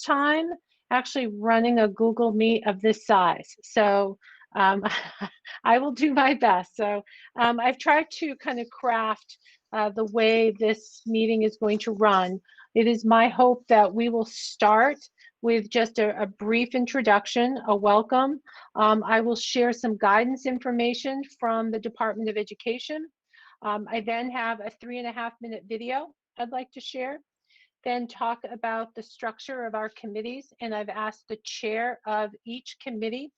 first time actually running a Google Meet of this size. So um, I will do my best. So I've tried to kind of craft the way this meeting is going to run. It is my hope that we will start with just a brief introduction, a welcome. I will share some guidance information from the Department of Education. I then have a 3.5-minute video I'd like to share, then talk about the structure of our committees, and I've asked the chair of each committee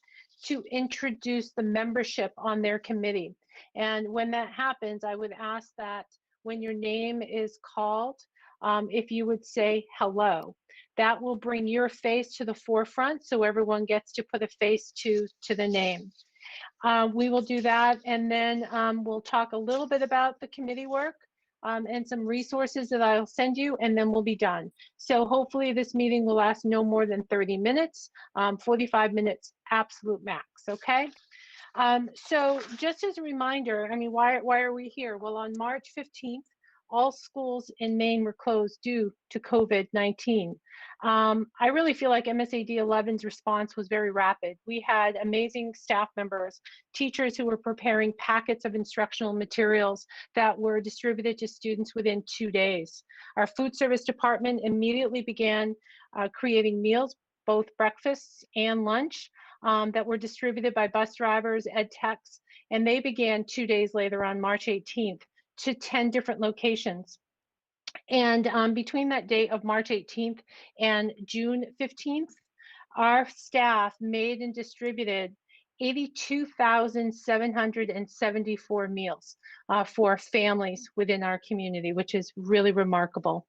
to introduce the membership on their committee. And when that happens, I would ask that when your name is called, if you would say hello. That will bring your face to the forefront so everyone gets to put a face to the name. We will do that, and then we'll talk a little bit about the committee work and some resources that I'll send you, and then we'll be done. So hopefully this meeting will last no more than 30 minutes, 45 minutes absolute max, okay? So just as a reminder, I mean, why are we here? Well, on March 15th, all schools in Maine were closed due to COVID-19. I really feel like MSAD 11's response was very rapid. We had amazing staff members, teachers who were preparing packets of instructional materials that were distributed to students within 2 days. Our food service department immediately began creating meals, both breakfasts and lunch, that were distributed by bus drivers, ed techs, and they began 2 days later on March 18th to 10 different locations. And between that date of March 18th and June 15th, our staff made and distributed 82,774 meals for families within our community, which is really remarkable.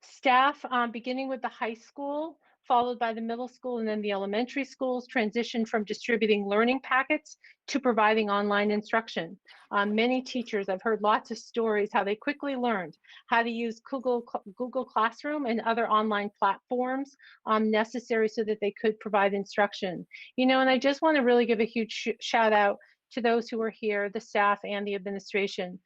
Staff, beginning with the high school, followed by the middle school and then the elementary schools, transitioned from distributing learning packets to providing online instruction. Many teachers, I've heard lots of stories how they quickly learned how to use Google Classroom and other online platforms necessary so that they could provide instruction. You know, and I just want to really give a huge shout out to those who were here, the staff and the administration.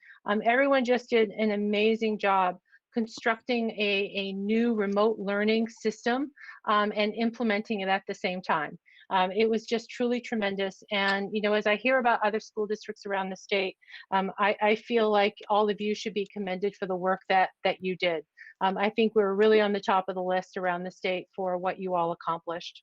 Everyone just did an amazing job constructing a new remote learning system and implementing it at the same time. It was just truly tremendous. And, you know, as I hear about other school districts around the state, I feel like all of you should be commended for the work that you did. I think we're really on the top of the list around the state for what you all accomplished.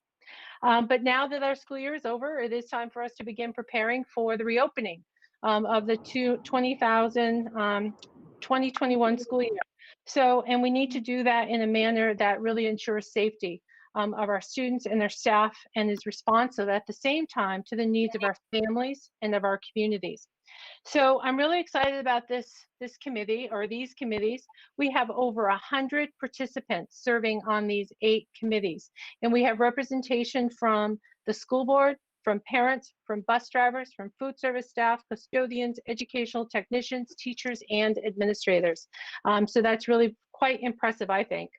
But now that our school year is over, it is time for us to begin preparing for the reopening of the 2021 school year. So, and we need to do that in a manner that really ensures safety of our students and their staff and is responsive at the same time to the needs of our families and of our communities. So I'm really excited about this committee or these committees. We have over 100 participants serving on these 8 committees, and we have representation from the school board, from parents, from bus drivers, from food service staff, custodians, educational technicians, teachers, and administrators. So that's really quite impressive, I think.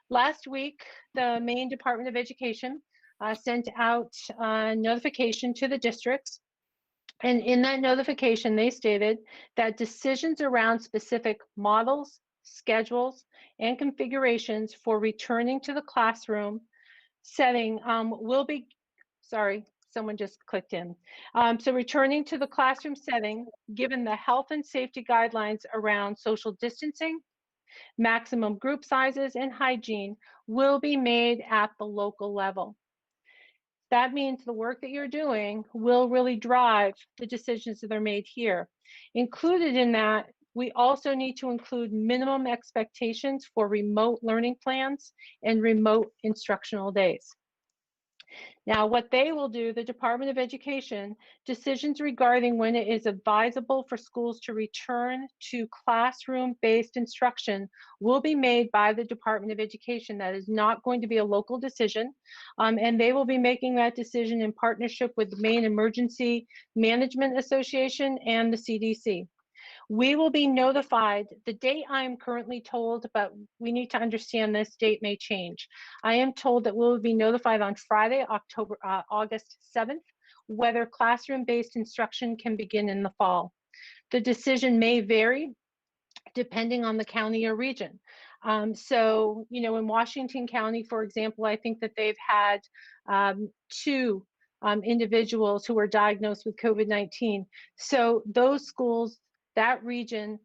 Last week, the Maine Department of Education sent out a notification to the districts. And in that notification, they stated that decisions around specific models, schedules, and configurations for returning to the classroom setting will be, sorry, someone just clicked in. So returning to the classroom setting, given the health and safety guidelines around social distancing, maximum group sizes, and hygiene will be made at the local level. That means the work that you're doing will really drive the decisions that are made here. Included in that, we also need to include minimum expectations for remote learning plans and remote instructional days. Now, what they will do, the Department of Education, decisions regarding when it is advisable for schools to return to classroom-based instruction will be made by the Department of Education. That is not going to be a local decision, and they will be making that decision in partnership with the Maine Emergency Management Association and the CDC. We will be notified. The date I am currently told, but we need to understand this date may change. I am told that we will be notified on Friday, August 7th, whether classroom-based instruction can begin in the fall. The decision may vary depending on the county or region. So, you know, in Washington County, for example, I think that they've had 2 individuals who were diagnosed with COVID-19. So those schools, that region,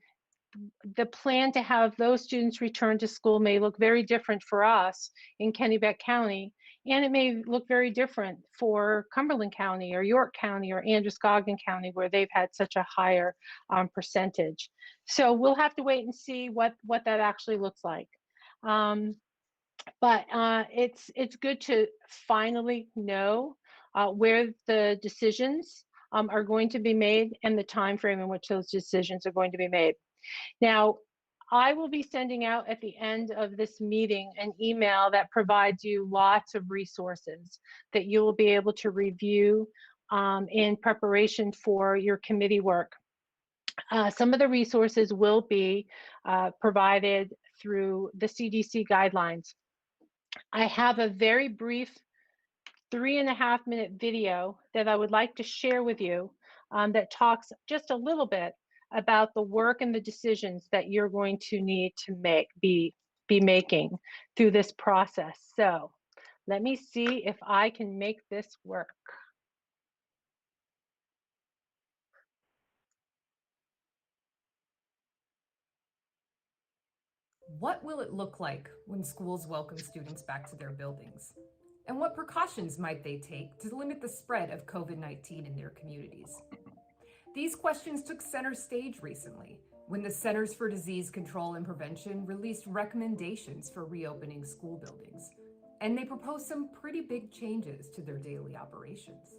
the plan to have those students return to school may look very different for us in Kennebec County, and it may look very different for Cumberland County or York County or Androscoggin County, where they've had such a higher percentage. So we'll have to wait and see what that actually looks like. But it's good to finally know where the decisions are going to be made and the time frame in which those decisions are going to be made. Now, I will be sending out at the end of this meeting an email that provides you lots of resources that you will be able to review in preparation for your committee work. Some of the resources will be provided through the CDC guidelines. I have a very brief 3.5-minute video that I would like to share with you that talks just a little bit about the work and the decisions that you're going to need to be making through this process. So let me see if I can make this work. What will it look like when schools welcome students back to their buildings? And what precautions might they take to limit the spread of COVID-19 in their communities? These questions took center stage recently when the Centers for Disease Control and Prevention released recommendations for reopening school buildings, and they proposed some pretty big changes to their daily operations.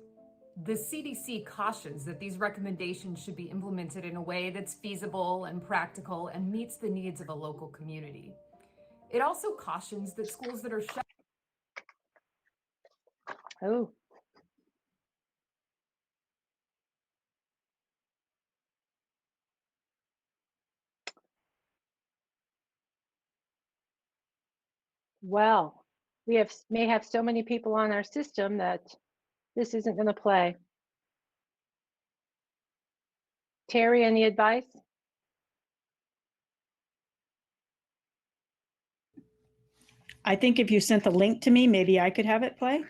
The CDC cautions that these recommendations should be implemented in a way that's feasible and practical and meets the needs of a local community. It also cautions that schools that are shut. Oh. Well, we may have so many people on our system that this isn't going to play. Terry, any advice? I think if you sent the link to me, maybe I could have it play.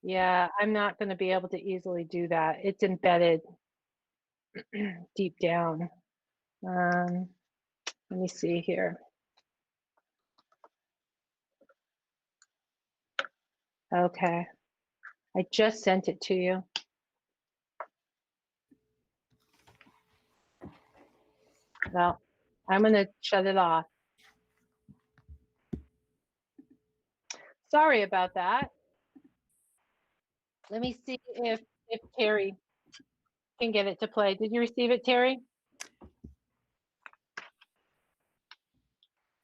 Yeah, I'm not going to be able to easily do that. It's embedded deep down. Let me see here. Okay, I just sent it to you. Well, I'm going to shut it off. Sorry about that. Let me see if Terry can get it to play. Did you receive it, Terry?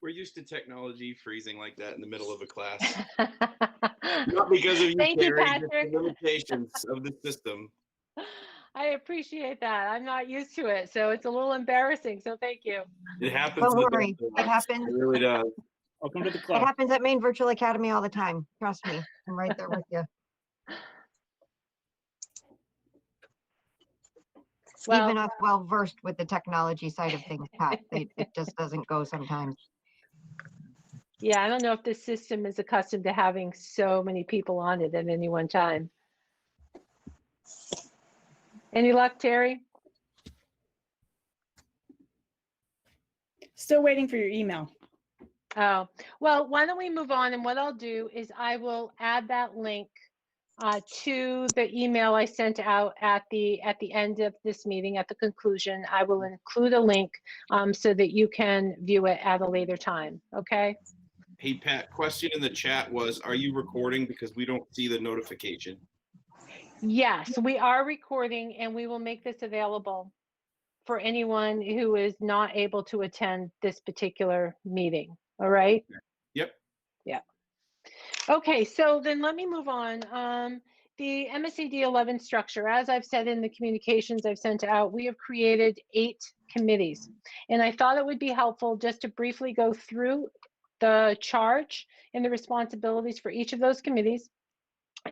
We're used to technology freezing like that in the middle of a class. Not because of you, Thank Terry, you, just Patrick. the limitations of the system. I appreciate that. I'm not used to it, so it's a little embarrassing. So thank you. It happens. Don't to the worry, best of it us. happens. It really does. Welcome to the It club. happens at Maine Virtual Academy all the time. Trust me, I'm right there with you. Well, Even us well versed with the technology side of things, Pat, it just doesn't go sometimes. yeah, I don't know if this system is accustomed to having so many people on it at any one time. Any luck, Terry? Still waiting for your email. Oh, well, why don't we move on? And what I'll do is I will add that link to the email I sent out at the end of this meeting, at the conclusion. I will include a link so that you can view it at a later time, okay? Hey, Pat, question in the chat was, are you recording? Because we don't see the notification. Yes, we are recording, and we will make this available for anyone who is not able to attend this particular meeting. All right? Yep. Yeah. Okay, so then let me move on. The MSAD 11 structure, as I've said in the communications I've sent out, we have created 8 committees. And I thought it would be helpful just to briefly go through the charge and the responsibilities for each of those committees,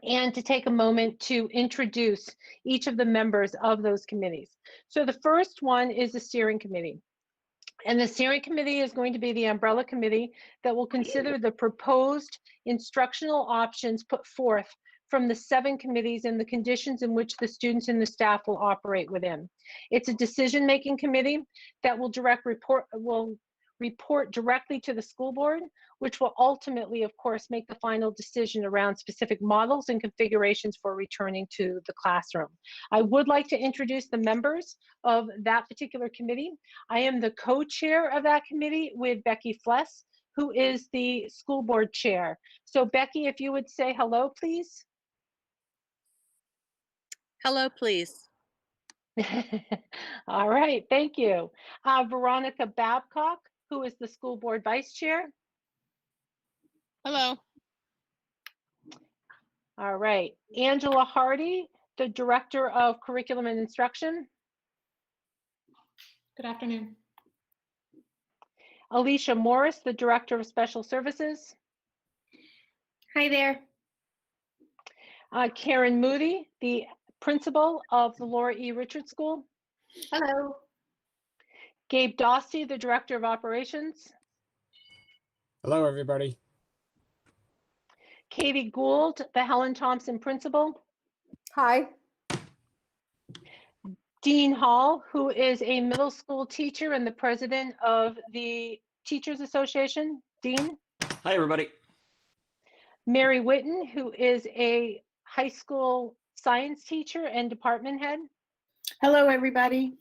and to take a moment to introduce each of the members of those committees. So the first one is the steering committee. And the steering committee is going to be the umbrella committee that will consider the proposed instructional options put forth from the 7 committees and the conditions in which the students and the staff will operate within. It's a decision-making committee that will report directly to the school board, which will ultimately, of course, make the final decision around specific models and configurations for returning to the classroom. I would like to introduce the members of that particular committee. I am the co-chair of that committee with Becky Fless, who is the school board chair. So Becky, if you would say hello, please. Hello, please. All right, thank you. Veronica Babcock, who is the school board vice chair. Hello. All right, Angela Hardy, the director of curriculum and instruction. Good afternoon. Alicia Morris, the director of special services. Hi there. Karen Moody, the principal of the Laura E. Richards School. Hello. Gabe Dostey, the director of operations. Hello, everybody. Katie Gould, the Helen Thompson principal. Hi. Dean Hall, who is a middle school teacher and the president of the Teachers Association. Dean. Hi, everybody. Mary Witten, who is a high school science teacher and department head. Hello, everybody.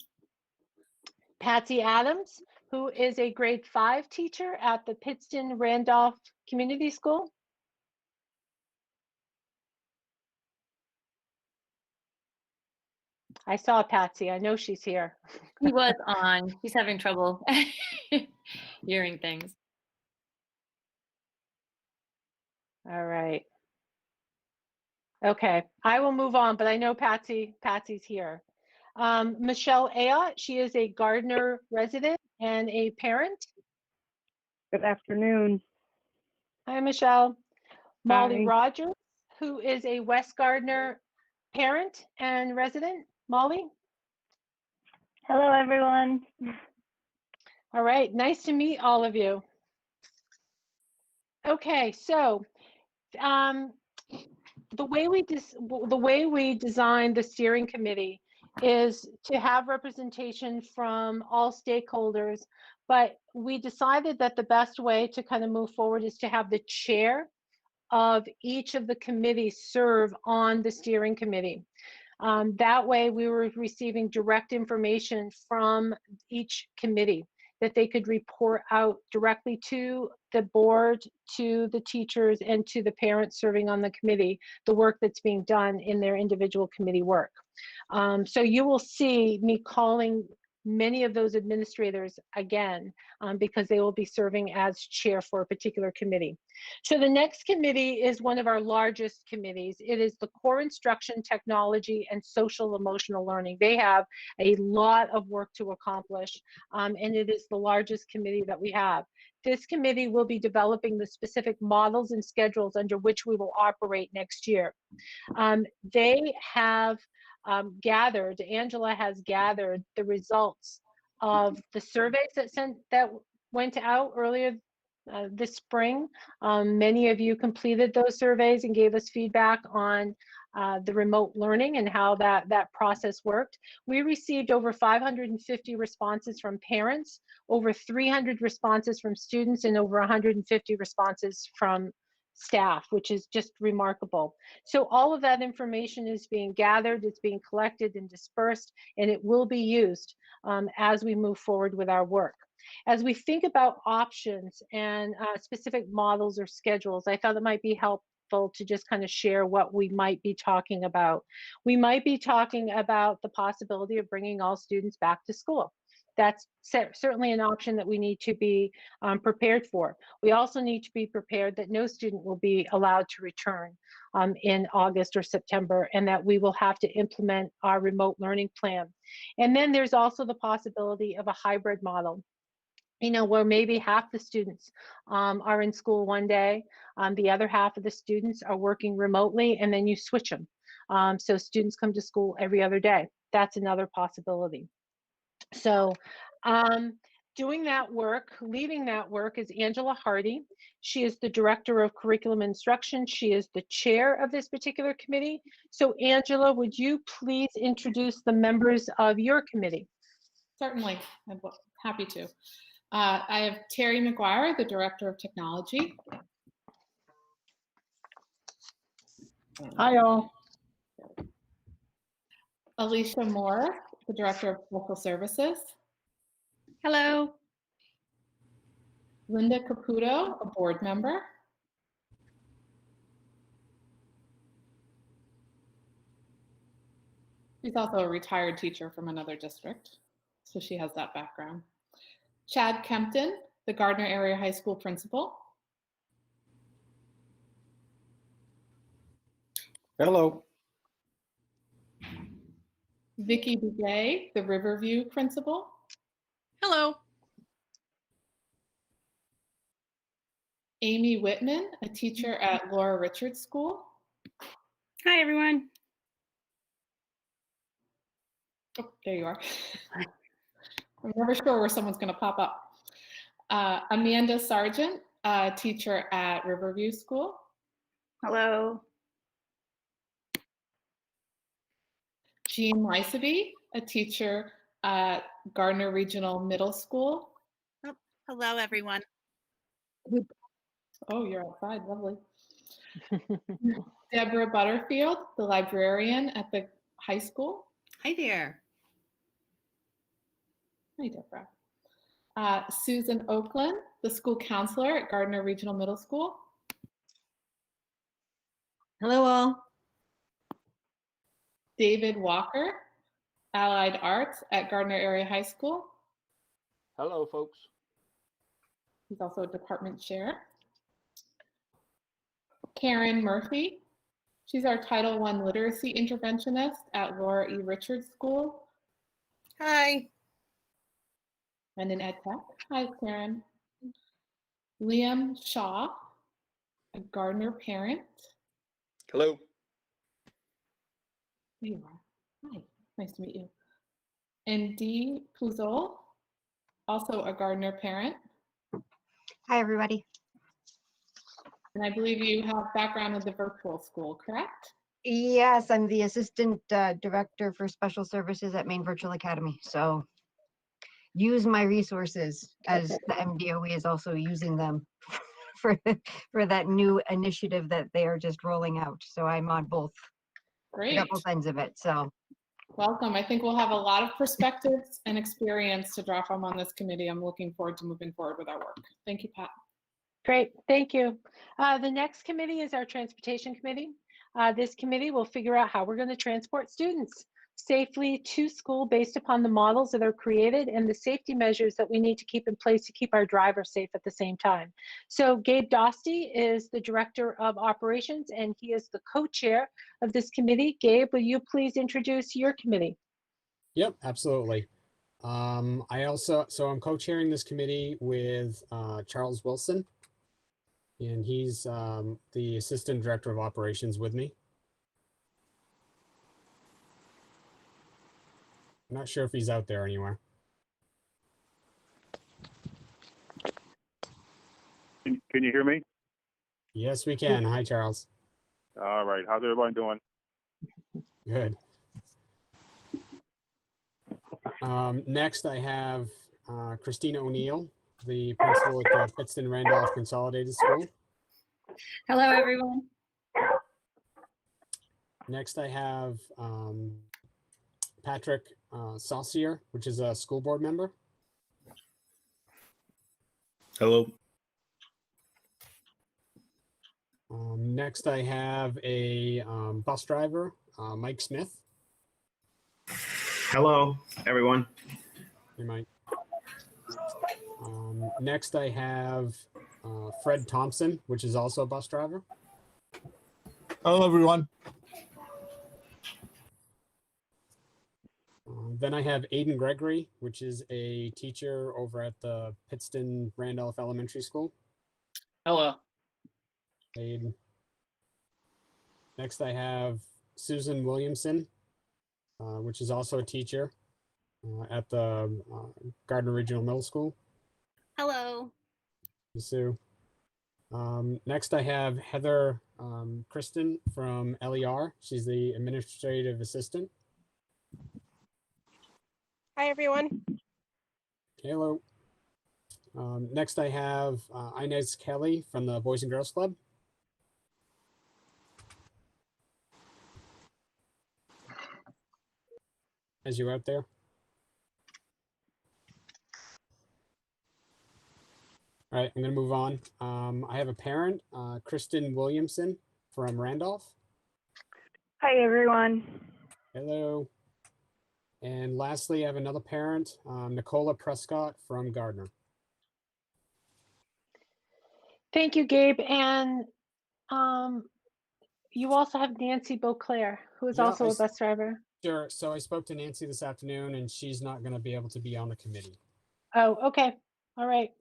Patsy Adams, who is a grade 5 teacher at the Pittston Randolph Community School. I saw Patsy. I know she's here. He was on. He's having trouble hearing things. All right. Okay, I will move on, but I know Patsy's here. Michelle Ayotte, she is a Gardner resident and a parent. Good afternoon. Hi, Michelle. Molly Hi. Rogers, who is a West Gardner parent and resident. Molly? Hello, everyone. All right, nice to meet all of you. Okay, so the way we designed the steering committee is to have representation from all stakeholders, but we decided that the best way to kind of move forward is to have the chair of each of the committees serve on the steering committee. That way we were receiving direct information from each committee that they could report out directly to the board, to the teachers, and to the parents serving on the committee, the work that's being done in their individual committee work. So you will see me calling many of those administrators again, because they will be serving as chair for a particular committee. So the next committee is one of our largest committees. It is the Core Instruction, Technology, and Social Emotional Learning. They have a lot of work to accomplish, and it is the largest committee that we have. This committee will be developing the specific models and schedules under which we will operate next year. They have Angela has gathered the results of the surveys that went out earlier this spring. Many of you completed those surveys and gave us feedback on the remote learning and how that process worked. We received over 550 responses from parents, over 300 responses from students, and over 150 responses from staff, which is just remarkable. So all of that information is being gathered, it's being collected and dispersed, and it will be used as we move forward with our work. As we think about options and specific models or schedules, I thought it might be helpful to just kind of share what we might be talking about. We might be talking about the possibility of bringing all students back to school. That's certainly an option that we need to be prepared for. We also need to be prepared that no student will be allowed to return in August or September, and that we will have to implement our remote learning plan. And then there's also the possibility of a hybrid model, where maybe half the students are in school one day, the other half of the students are working remotely, and then you switch them. So students come to school every other day. That's another possibility. So doing that work, leading that work is Angela Hardy. She is the Director of Curriculum Instruction. She is the chair of this particular committee. So Angela, would you please introduce the members of your committee? Certainly, I'm happy to. I have Terry McGuire, the Director of Technology. Hi, all. Alicia Moore, the Director of Social Services. Hello. Linda Caputo, a board member. She's also a retired teacher from another district, so she has that background. Chad Kempton, the Gardner Area High School principal. Hello. Vicki Bouguet, the Riverview principal. Hello. Amy Whitman, a teacher at Laura Richards School. Hi, everyone. Oh, there you are. I'm never sure where someone's going to pop up. Amanda Sargent, a teacher at Riverview School. Hello. Jean Lyseby, a teacher at Gardner Regional Middle School. Hello, everyone. Oh, you're outside, lovely. Deborah Butterfield, the librarian at the high school. Hi there. Hi, Deborah. Susan Oakland, the school counselor at Gardner Regional Middle School. Hello, all. David Walker, Allied Arts at Gardner Area High School. Hello, folks. He's also a department chair. Karen Murphy, she's our Title I literacy interventionist at Laura E. Richards School Hi. and in Ed Tech. Hi, Karen. Liam Shaw, a Gardner parent. Hello. There you are. Hi, nice to meet you. And Dee Puzol, also a Gardner parent. Hi, everybody. And I believe you have background in the virtual school, correct? Yes, I'm the Assistant Director for Special Services at Maine Virtual Academy. So use my resources as the MDOE is also using them for, for that new initiative that they are just rolling out. So I'm on both Great. double ends of it. So Welcome. I think we'll have a lot of perspectives and experience to draw from on this committee. I'm looking forward to moving forward with our work. Thank you, Pat. Great, thank you. The next committee is our Transportation Committee. This committee will figure out how we're going to transport students safely to school based upon the models that are created and the safety measures that we need to keep in place to keep our drivers safe at the same time. So Gabe Dostie is the Director of Operations and he is the co-chair of this committee. Gabe, will you please introduce your committee? Yep, absolutely. I'm co-chairing this committee with Charles Wilson, and he's the Assistant Director of Operations with me. I'm not sure if he's out there anywhere. Can you hear me? Yes, we can. Hi, Charles. All right. How's everyone doing? Good. Next, I have Christina O'Neill, the principal at the Pittston Randolph Consolidated School. Hello, everyone. Next, I have Patrick Saucier, which is a school board member. Hello. Next, I have a bus driver, Mike Smith. Hello, everyone. Hey, Mike. Next, I have Fred Thompson, which is also a bus driver. Hello, everyone. Then I have Aiden Gregory, which is a teacher over at the Pittston Randolph Elementary School. Hello. Aiden. Next, I have Susan Williamson, which is also a teacher at the Gardner Regional Middle School. Hello. Hey, Sue. Next, I have Heather Kristen from LER. She's the administrative assistant. Hi, everyone. Hello. Next, I have Inez Kelly from the Boys and Girls Club. As you out there. All right, I'm going to move on. I have a parent, Kristen Williamson from Randolph. Hi, everyone. Hello. And lastly, I have another parent, Nicola Prescott from Gardner. Thank you, Gabe. And you also have Nancy Beauclair, who is Yeah, also a bus driver. Sure. So I spoke to Nancy this afternoon, and she's not going to be able to be on the committee. Oh, okay. All right.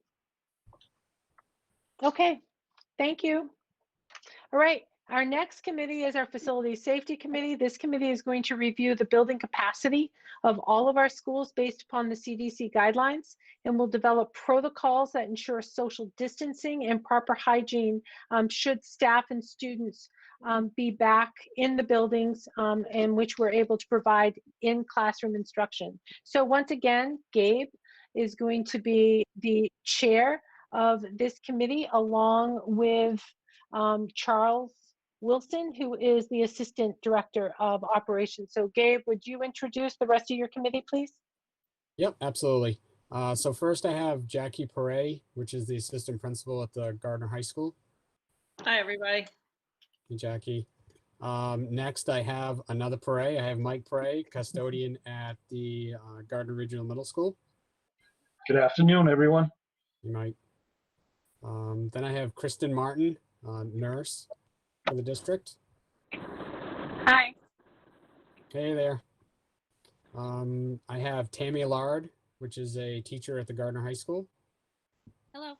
Okay. Thank you. All right. Our next committee is our Facility Safety Committee. This committee is going to review the building capacity of all of our schools based upon the CDC guidelines, and will develop protocols that ensure social distancing and proper hygiene should staff and students be back in the buildings in which we're able to provide in classroom instruction. So once again, Gabe is going to be the chair of this committee, along with Charles Wilson, who is the Assistant Director of Operations. So Gabe, would you introduce the rest of your committee, please? Yep, absolutely. So first I have Jackie Perret, which is the Assistant Principal at the Gardner High School. Hi, everybody. Hey, Jackie. Next I have another Perret. I have Mike Perret, custodian at the Gardner Regional Middle School. Good afternoon, everyone. Hey, Mike. Then I have Kristen Martin, nurse for the district. Hi. Hey there. I have Tammy Allard, which is a teacher at the Gardner High School. Hello.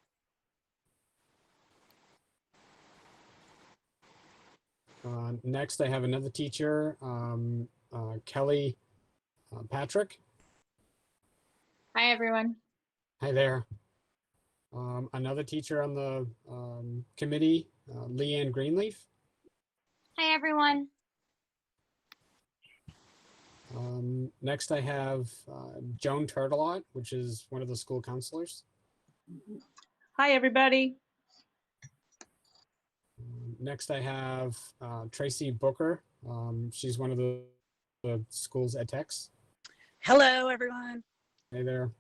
Next, I have another teacher, Kelly Patrick. Hi, everyone. Hi there. Another teacher on the committee, Leanne Greenleaf. Hi, everyone. Next, I have Joan Turtelot, which is one of the school counselors. Hi, everybody. Next, I have Tracy Booker. She's one of the school's ed techs. Hello, everyone. Hey there.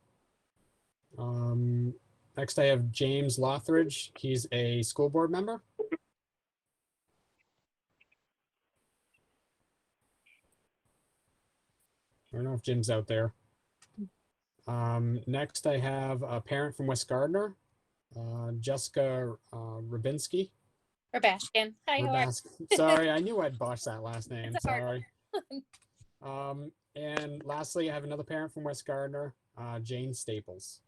Next, I have James Lothridge. He's a school board member. I don't know if Jim's out there. Next, I have a parent from West Gardner, Jessica Rabinski. Rabashkin. Hi, how are you? Sorry, I knew I'd botch that last name. It's a hard Sorry. And lastly, I have another parent from West Gardner, Jane Staples.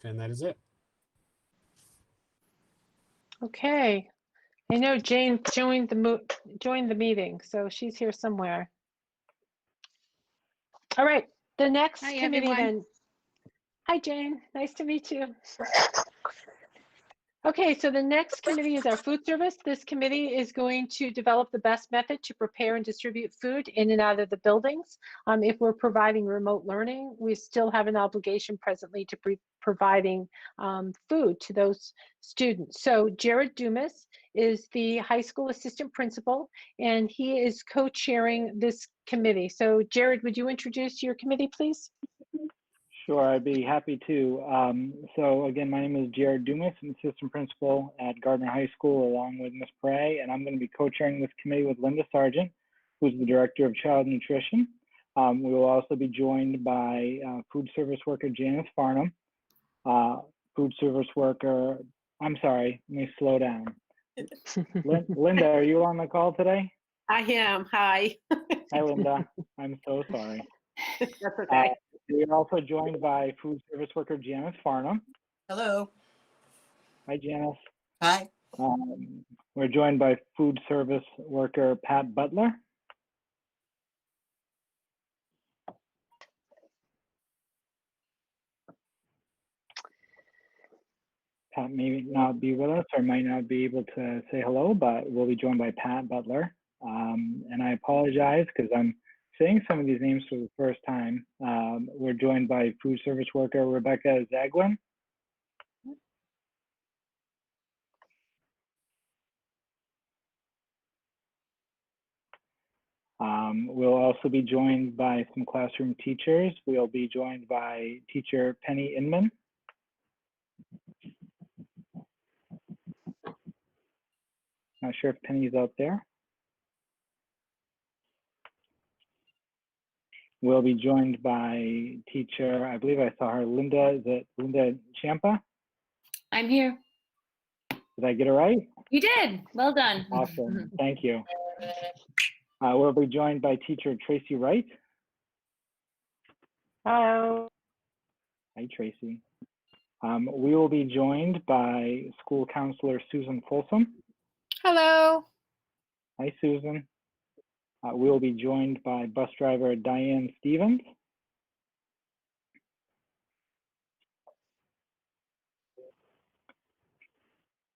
And that is it. Okay. I know Jane joined the meeting, so she's here somewhere. All right. The next Hi, committee everyone. then. Hi, Jane. Nice to meet you. Okay, so the next committee is our food service. This committee is going to develop the best method to prepare and distribute food in and out of the buildings. If we're providing remote learning, we still have an obligation presently to be providing food to those students. So Jared Dumas is the high school assistant principal, and he is co-chairing this committee. So Jared, would you introduce your committee, please? Sure, I'd be happy to. So again, my name is Jared Dumas. I'm assistant principal at Gardner High School along with Ms. Prey, and I'm going to be co-chairing this committee with Linda Sargent, who's the director of child nutrition. We will also be joined by food service worker Janice Farnham, food service worker, I'm sorry, let me slow down. Linda, are you on the call today? I am. Hi. Hi, Linda. I'm so sorry. That's okay. We are also joined by food service worker Janice Farnham. Hello. Hi, Janice. Hi. We're joined by food service worker Pat Butler. Pat may not be with us or might not be able to say hello, but we'll be joined by Pat Butler. And I apologize because I'm saying some of these names for the first time. We're joined by food service worker Rebecca Zagwin. We'll also be joined by some classroom teachers. We'll be joined by teacher Penny Inman. Not sure if Penny's out there. We'll be joined by teacher, I believe I saw her, Linda, is it Linda Champa? I'm here. Did I get it right? You did. Well done. Awesome, thank you. We'll be joined by teacher Tracy Wright. Hello. Hi, Tracy. We will be joined by school counselor Susan Folsom. Hello. Hi, Susan. We will be joined by bus driver Diane Stevens.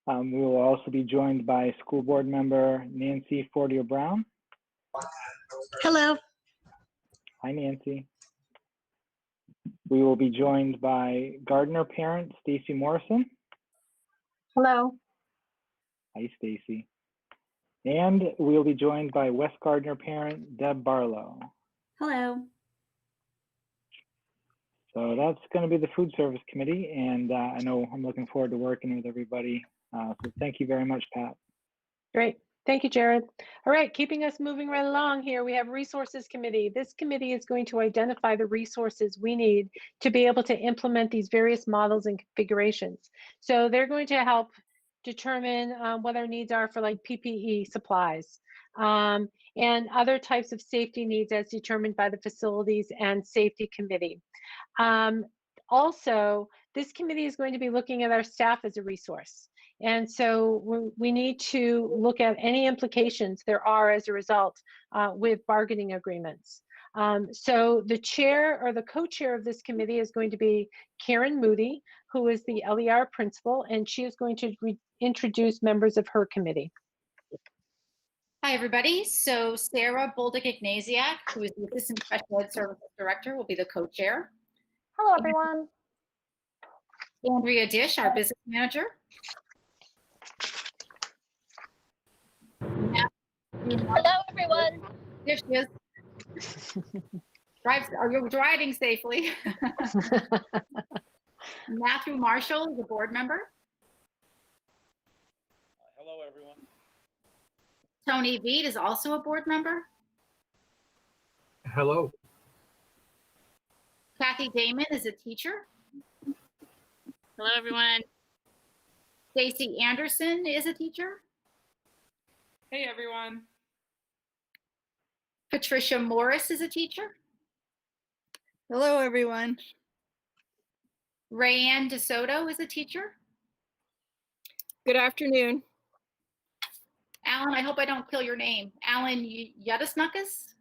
We will also be joined by school board member Nancy Fortier-Brown. Hello. Hi, Nancy. We will be joined by Gardner parent Stacy Morrison. Hello. Hi, Stacy. And we'll be joined by West Gardner parent Deb Barlow. Hello. So that's going to be the food service committee, and I know I'm looking forward to working with everybody. So thank you very much, Pat. Great. Thank you, Jared. All right, keeping us moving right along here, we have resources committee. This committee is going to identify the resources we need to be able to implement these various models and configurations. So they're going to help determine what our needs are for like PPE supplies and other types of safety needs as determined by the facilities and safety committee. Also, this committee is going to be looking at our staff as a resource. And so we need to look at any implications there are as a result with bargaining agreements. So the chair or the co-chair of this committee is going to be Karen Moody, who is the LER principal, and she is going to introduce members of her committee. Hi, everybody. So Sarah Boldick-Ignasiak, who is the Assistant Special Ed Services Director, will be the co-chair. Hello, everyone. Andrea Dish, our business manager. Hello, everyone. There she is. Are you driving safely? Matthew Marshall is a board member. Hello, everyone. Tony Veed is also a board member. Hello. Kathy Damon is a teacher. Hello, everyone. Stacy Anderson is a teacher. Hey, everyone. Patricia Morris is a teacher. Hello, everyone. Rayanne DeSoto is a teacher. Good afternoon. Alan, I hope I don't kill your name. Alan Yudisnuckus?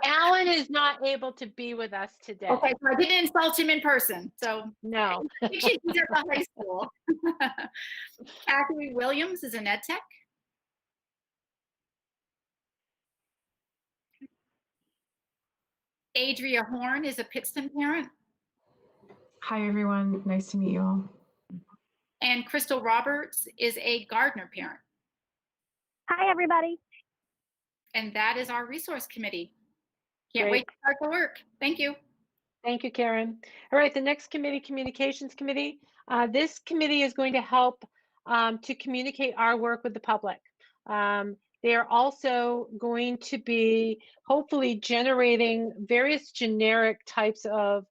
Alan is not able to be with us today. Okay, so I didn't insult him in person, so. No. He's at the high school. Kathy Williams is an ed tech. Adria Horn is a Pittston parent. Hi, everyone. Nice to meet you all. And Crystal Roberts is a Gardner parent. Hi, everybody. And that is our resource committee. Can't Great. wait to start the work. Thank you. Thank you, Karen. All right, the next committee, Communications Committee. This committee is going to help to communicate our work with the public. They are also going to be hopefully generating various generic types of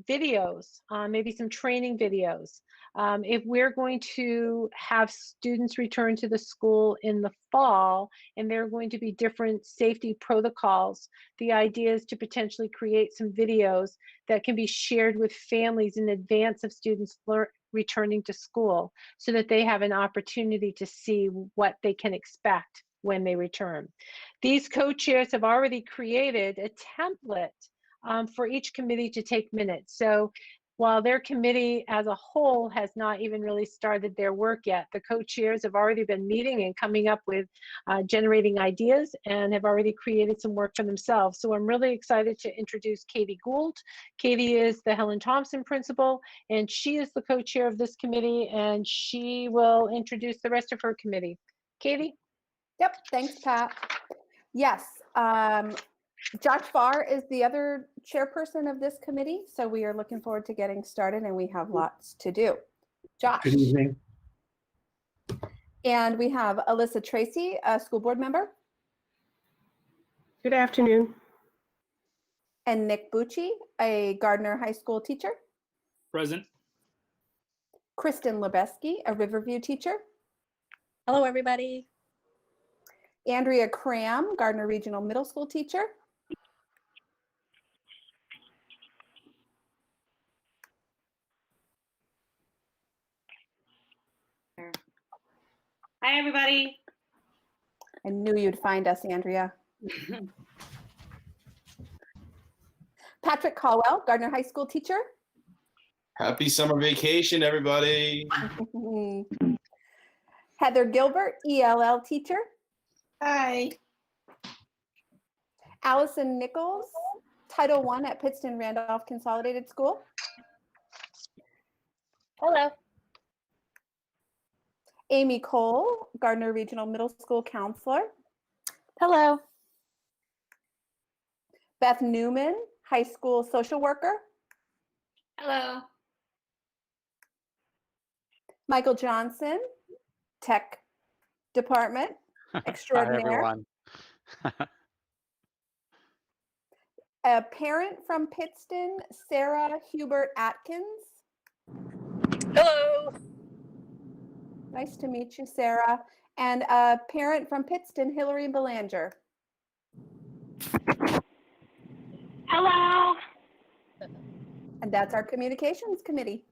videos, maybe some training videos. If we're going to have students return to the school in the fall and there are going to be different safety protocols, the idea is to potentially create some videos that can be shared with families in advance of students returning to school so that they have an opportunity to see what they can expect when they return. These co-chairs have already created a template for each committee to take minutes. So while their committee as a whole has not even really started their work yet. The co-chairs have already been meeting and coming up with generating ideas and have already created some work for themselves. So I'm really excited to introduce Katie Gould. Katie is the Helen Thompson principal, and she is the co-chair of this committee, and she will introduce the rest of her committee. Katie? Yep, thanks, Pat. Yes, Josh Farr is the other chairperson of this committee, so we are looking forward to getting started, and we have lots to do. Josh. Good evening. And we have Alyssa Tracy, a school board member. Good afternoon. And Nick Bucci, a Gardner High School teacher. Present. Kristen Lebeski, a Riverview teacher. Hello, everybody. Andrea Cram, Gardner Regional Middle School teacher. Hi, everybody. I knew you'd find us, Andrea. Patrick Caldwell, Gardner High School teacher. Happy summer vacation, everybody. Heather Gilbert, ELL teacher. Hi. Allison Nichols, Title I at Pittston Randolph Consolidated School. Hello. Amy Cole, Gardner Regional Middle School counselor. Hello. Beth Newman, high school social worker. Hello. Michael Johnson, tech department extraordinaire. Hi, everyone. A parent from Pittston, Sarah Hubert Atkins. Hello. Nice to meet you, Sarah. And a parent from Pittston, Hillary Belanger. Hello. And that's our communications committee.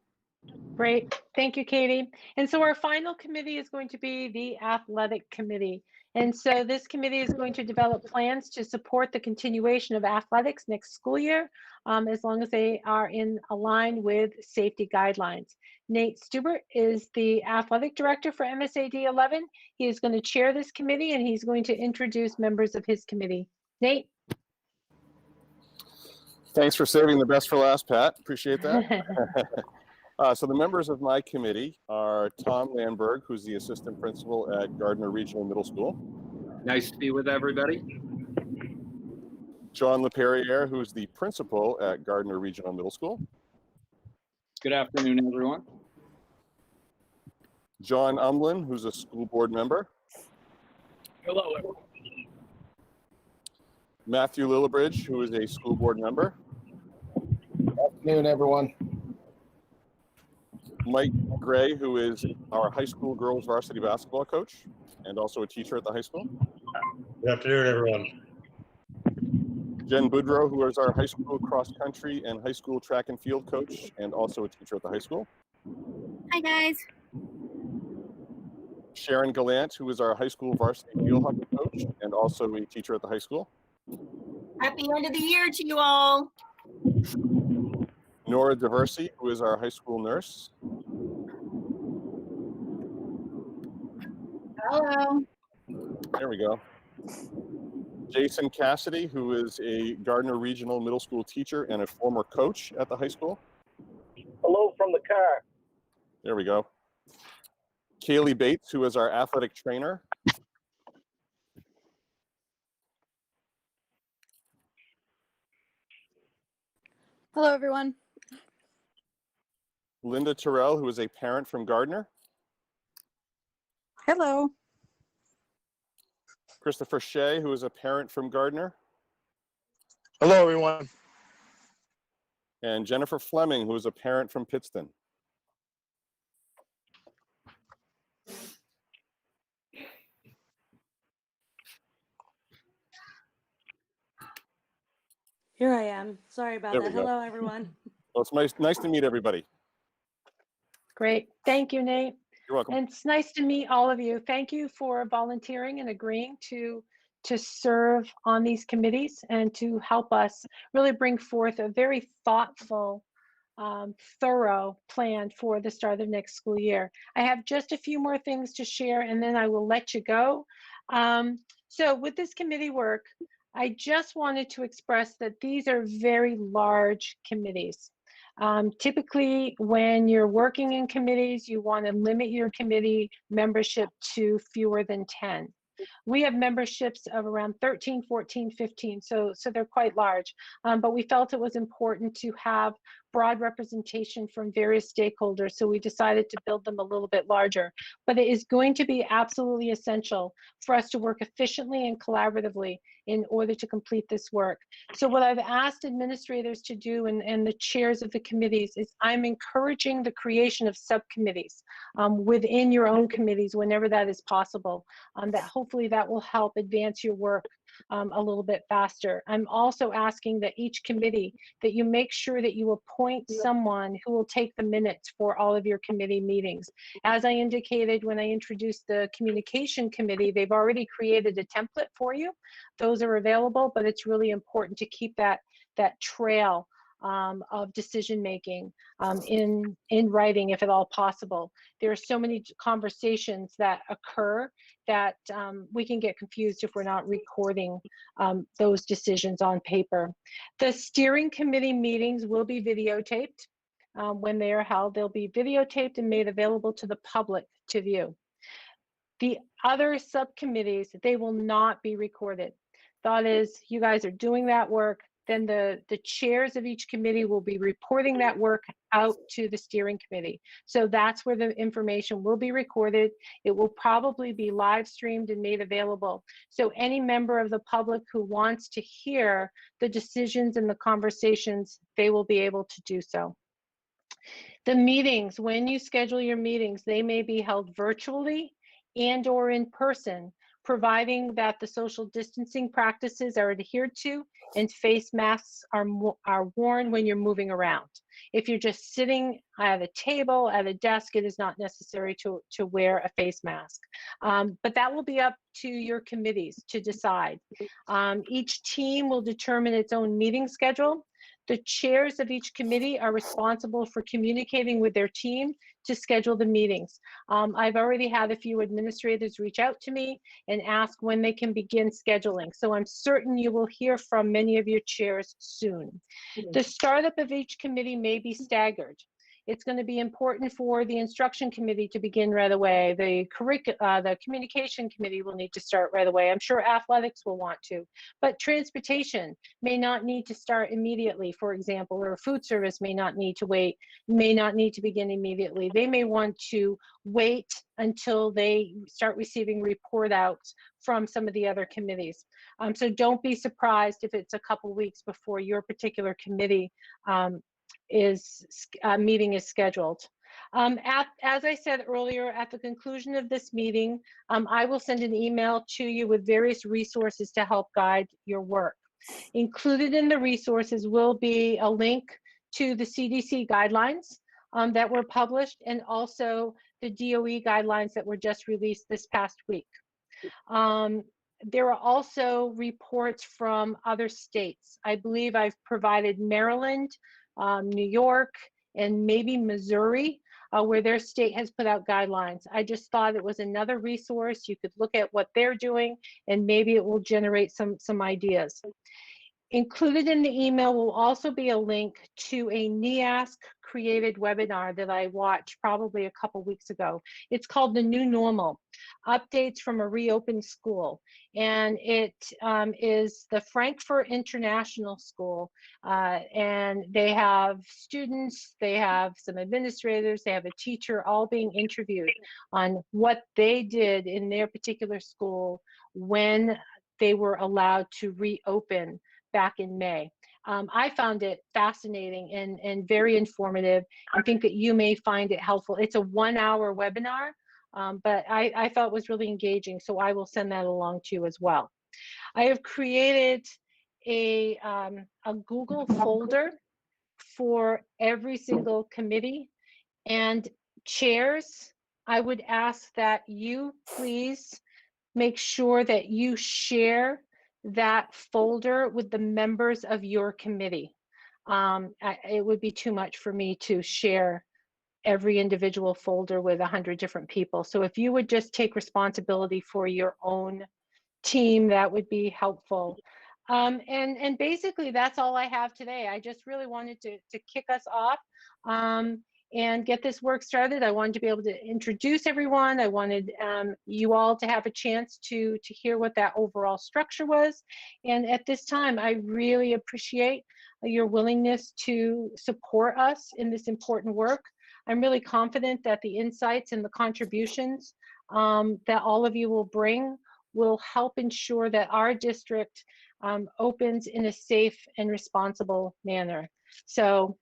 Great, thank you, Katie. And so our final committee is going to be the athletic committee. And so this committee is going to develop plans to support the continuation of athletics next school year, as long as they are in line with safety guidelines. Nate Stubert is the athletic director for MSAD 11. He is going to chair this committee, and he's going to introduce members of his committee. Nate? Thanks for saving the best for last, Pat. Appreciate that. So the members of my committee are Tom Landberg, who's the assistant principal at Gardner Regional Middle School. Nice to be with everybody. John LePerriere, who's the principal at Gardner Regional Middle School. Good afternoon, everyone. John Umlin, who's a school board member. Hello, everyone. Matthew Lillibridge, who is a school board member. Good afternoon, everyone. Mike Gray, who is our high school girls varsity basketball coach and also a teacher at the high school. Good afternoon, everyone. Jen Boudreau, who is our high school cross country and high school track and field coach and also a teacher at the high school. Hi, guys. Sharon Gallant, who is our high school varsity field hockey coach and also a teacher at the high school. Happy end of the year to you all. Nora Diversi, who is our high school nurse. Hello. There we go. Jason Cassidy, who is a Gardner Regional Middle School teacher and a former coach at the high school. Hello from the car. There we go. Kaylee Bates, who is our athletic trainer. Hello, everyone. Linda Terrell, who is a parent from Gardner. Hello. Christopher Shea, who is a parent from Gardner. Hello, everyone. And Jennifer Fleming, who is a parent from Pittston. Here I am. Sorry about There we that. go. Hello, everyone. Well, it's nice to meet everybody. Great, thank you, Nate. You're welcome. And it's nice to meet all of you. Thank you for volunteering and agreeing to serve on these committees and to help us really bring forth a very thoughtful thorough plan for the start of next school year. I have just a few more things to share and then I will let you go. So with this committee work, I just wanted to express that these are very large committees. Typically, when you're working in committees, you want to limit your committee membership to fewer than 10. We have memberships of around 13, 14, 15, so they're quite large. But we felt it was important to have broad representation from various stakeholders, so we decided to build them a little bit larger. But it is going to be absolutely essential for us to work efficiently and collaboratively in order to complete this work. So what I've asked administrators to do and the chairs of the committees is I'm encouraging the creation of subcommittees within your own committees whenever that is possible, that hopefully that will help advance your work a little bit faster. I'm also asking that each committee, that you make sure that you appoint someone who will take the minutes for all of your committee meetings. As I indicated when I introduced the communication committee, they've already created a template for you. Those are available, but it's really important to keep that trail of decision making in writing, if at all possible. There are so many conversations that occur that we can get confused if we're not recording those decisions on paper. The steering committee meetings will be videotaped. When they are held, they'll be videotaped and made available to the public to view. The other subcommittees, they will not be recorded. Thought is, you guys are doing that work, then the chairs of each committee will be reporting that work out to the steering committee. So that's where the information will be recorded. It will probably be live streamed and made available. So any member of the public who wants to hear the decisions and the conversations, they will be able to do so. The meetings, when you schedule your meetings, they may be held virtually and or in person, providing that the social distancing practices are adhered to and face masks are worn when you're moving around. If you're just sitting at a table, at a desk, it is not necessary to wear a face mask. But that will be up to your committees to decide. Each team will determine its own meeting schedule. The chairs of each committee are responsible for communicating with their team to schedule the meetings. I've already had a few administrators reach out to me and ask when they can begin scheduling. So I'm certain you will hear from many of your chairs soon. The startup of each committee may be staggered. It's going to be important for the instruction committee to begin right away. The communication committee will need to start right away. I'm sure athletics will want to, but transportation may not need to start immediately, for example, or food service may not need to wait, may not need to begin immediately. They may want to wait until they start receiving report outs from some of the other committees. So don't be surprised if it's a couple weeks before your particular committee meeting is scheduled. As I said earlier, at the conclusion of this meeting, I will send an email to you with various resources to help guide your work. Included in the resources will be a link to the CDC guidelines that were published and also the DOE guidelines that were just released this past week. There are also reports from other states. I believe I've provided Maryland, New York, and maybe Missouri, where their state has put out guidelines. I just thought it was another resource. You could look at what they're doing and maybe it will generate some ideas. Included in the email will also be a link to a NEASC created webinar that I watched probably a couple weeks ago. It's called The New Normal, Updates from a Reopened School. And it is the Frankfurt International School. And they have students, they have some administrators, they have a teacher all being interviewed on what they did in their particular school when they were allowed to reopen back in May. I found it fascinating and very informative. I think that you may find it helpful. It's a 1-hour webinar, but I thought it was really engaging, so I will send that along to you as well. I have created a Google folder for every single committee, and chairs, I would ask that you please make sure that you share that folder with the members of your committee. it would be too much for me to share every individual folder with 100 different people. So if you would just take responsibility for your own team, that would be helpful. And basically that's all I have today. I just really wanted to kick us off and get this work started. I wanted to be able to introduce everyone. I wanted you all to have a chance to hear what that overall structure was. And at this time, I really appreciate your willingness to support us in this important work. I'm really confident that the insights and the contributions that all of you will bring will help ensure that our district opens in a safe and responsible manner. So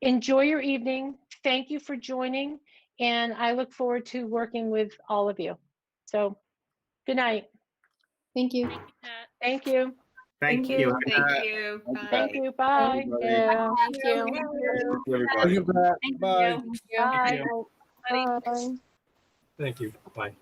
enjoy your evening. Thank you for joining, and I look forward to working with all of you. So good night. Thank you. Thank you. Thank you. Thank you. Thank you. Bye. Yeah. Thank you. Everybody. Bye. Bye. Thank you. Bye. Bye. Thank you. Bye.